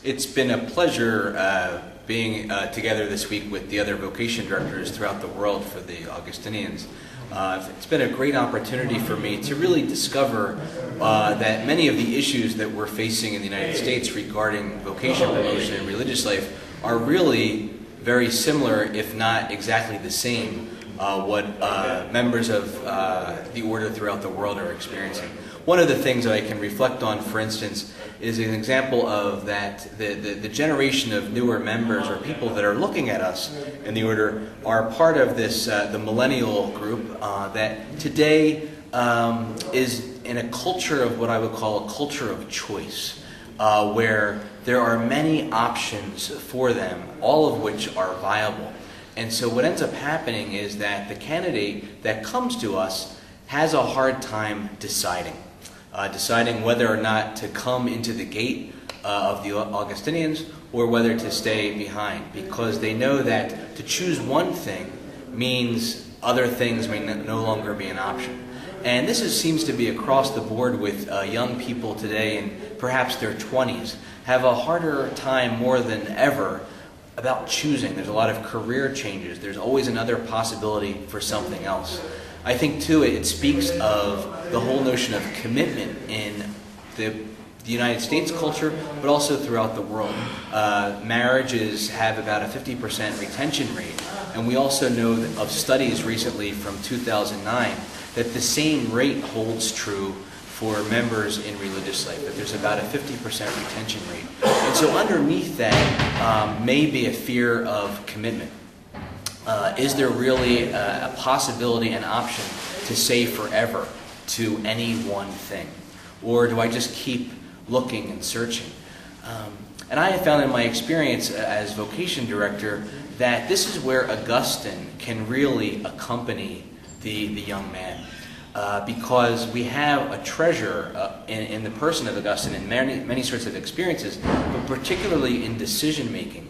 It's been a pleasure being together this week with the other vocation directors throughout the world for the Augustinians. It's been a great opportunity for me to really discover that many of the issues that we're facing in the United States regarding vocation promotion and religious life are really very similar, if not exactly the same, what members of the order throughout the world are experiencing. One of the things that I can reflect on, for instance, is an example of that the generation of newer members or people that are looking at us in the order are part of this, the millennial group that today is in a culture of what I would call a culture of choice, where there are many options for them, all of which are viable. And so what ends up happening is that the candidate that comes to us has a hard time deciding whether or not to come into the gate of the Augustinians or whether to stay behind, because they know that to choose one thing means other things may no longer be an option. And this seems to be across the board with young people today in perhaps their 20s, have a harder time more than ever about choosing. There's a lot of career changes. There's always another possibility for something else. I think, too, it speaks of the whole notion of commitment in the United States culture, but also throughout the world. Marriages have about a 50% retention rate, and we also know of studies recently from 2009 that the same rate holds true for members in religious life, that there's about a 50% retention rate. And so underneath that may be a fear of commitment. Is there really a possibility, an option to say forever to any one thing? Or do I just keep looking and searching? And I have found in my experience as vocation director that this is where Augustine can really accompany the young man. Because we have a treasure in the person of Augustine in many sorts of experiences, but particularly in decision making.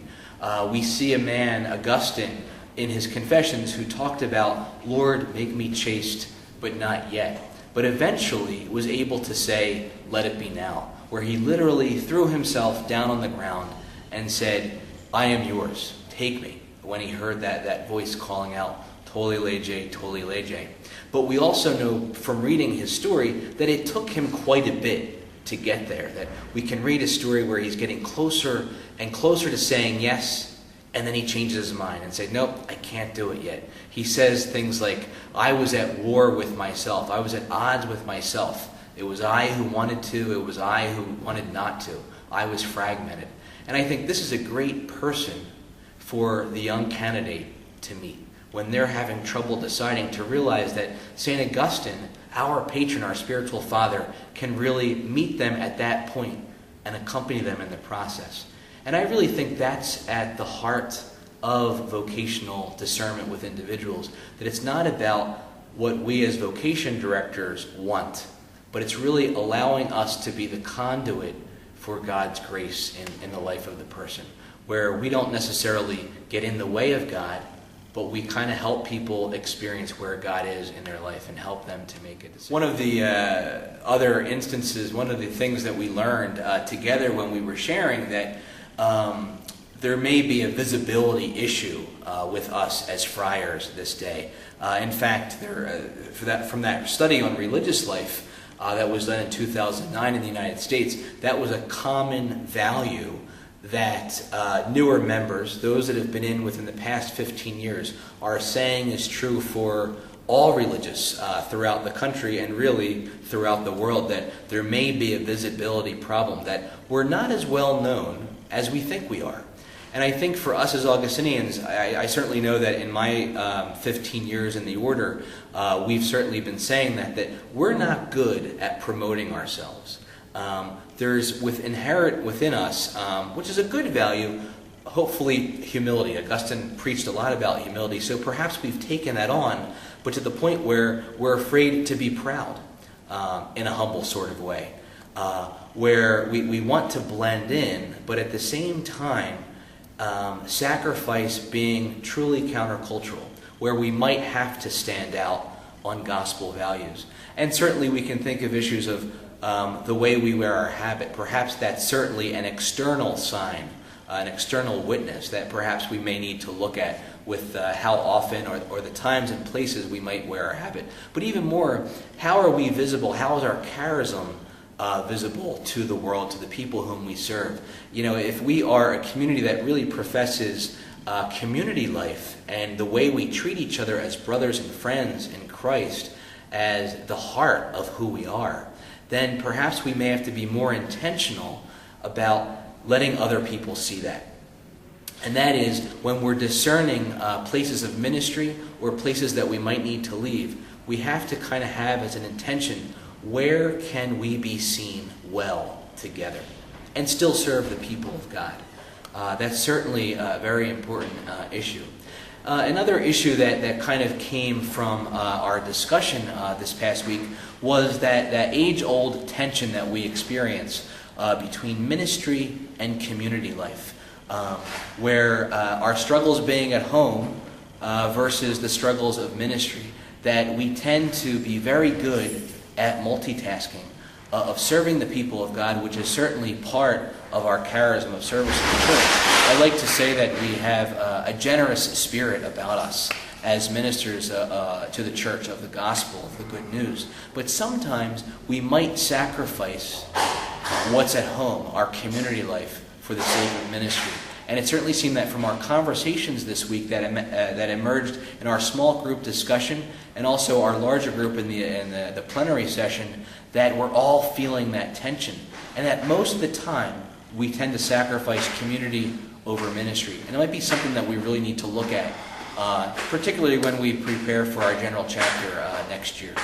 We see a man, Augustine, in his Confessions, who talked about, "Lord, make me chaste, but not yet," but eventually was able to say, "Let it be now," where he literally threw himself down on the ground and said, "I am yours, take me," when he heard that voice calling out, "Toli lege, toli lege." But we also know from reading his story that it took him quite a bit to get there, that we can read a story where he's getting closer and closer to saying yes, and then he changes his mind and says, "Nope, I can't do it yet." He says things like, "I was at war with myself. I was at odds with myself. It was I who wanted to. It was I who wanted not to. I was fragmented." And I think this is a great person for the young candidate to meet when they're having trouble deciding, to realize that St. Augustine, our patron, our spiritual father, can really meet them at that point and accompany them in the process. And I really think that's at the heart of vocational discernment with individuals, that it's not about what we as vocation directors want, but it's really allowing us to be the conduit for God's grace in the life of the person, where we don't necessarily get in the way of God, but we kind of help people experience where God is in their life and help them to make a decision. One of the other instances, one of the things that we learned together when we were sharing that there may be a visibility issue with us as friars this day. In fact, from that study on religious life that was done in 2009 in the United States, that was a common value that newer members, those that have been in within the past 15 years, are saying is true for all religious throughout the country and really throughout the world, that there may be a visibility problem, that we're not as well known as we think we are. And I think for us as Augustinians, I certainly know that in my 15 years in the order, we've certainly been saying that we're not good at promoting ourselves. There's inherent within us, which is a good value, hopefully humility. Augustine preached a lot about humility, so perhaps we've taken that on, but to the point where we're afraid to be proud in a humble sort of way, where we want to blend in, but at the same time sacrifice being truly countercultural, where we might have to stand out on gospel values. And certainly we can think of issues of the way we wear our habit. Perhaps that's certainly an external sign, an external witness that perhaps we may need to look at with how often or the times and places we might wear our habit. But even more, how are we visible? How is our charism visible to the world, to the people whom we serve? You know, if we are a community that really professes community life and the way we treat each other as brothers and friends in Christ as the heart of who we are, then perhaps we may have to be more intentional about letting other people see that. And that is when we're discerning places of ministry or places that we might need to leave, we have to kind of have as an intention, where can we be seen well together and still serve the people of God? That's certainly a very important issue. Another issue that kind of came from our discussion this past week was that age-old tension that we experience between ministry and community life, where our struggles being at home versus the struggles of ministry, that we tend to be very good at multitasking, of serving the people of God, which is certainly part of our charism of service in the church. I like to say that we have a generous spirit about us as ministers to the church of the gospel, of the good news. But sometimes we might sacrifice what's at home, our community life, for the sake of ministry. And it certainly seemed that from our conversations this week that emerged in our small group discussion and also our larger group in the plenary session, that we're all feeling that tension. And that most of the time we tend to sacrifice community over ministry. And it might be something that we really need to look at, particularly when we prepare for our general chapter next year.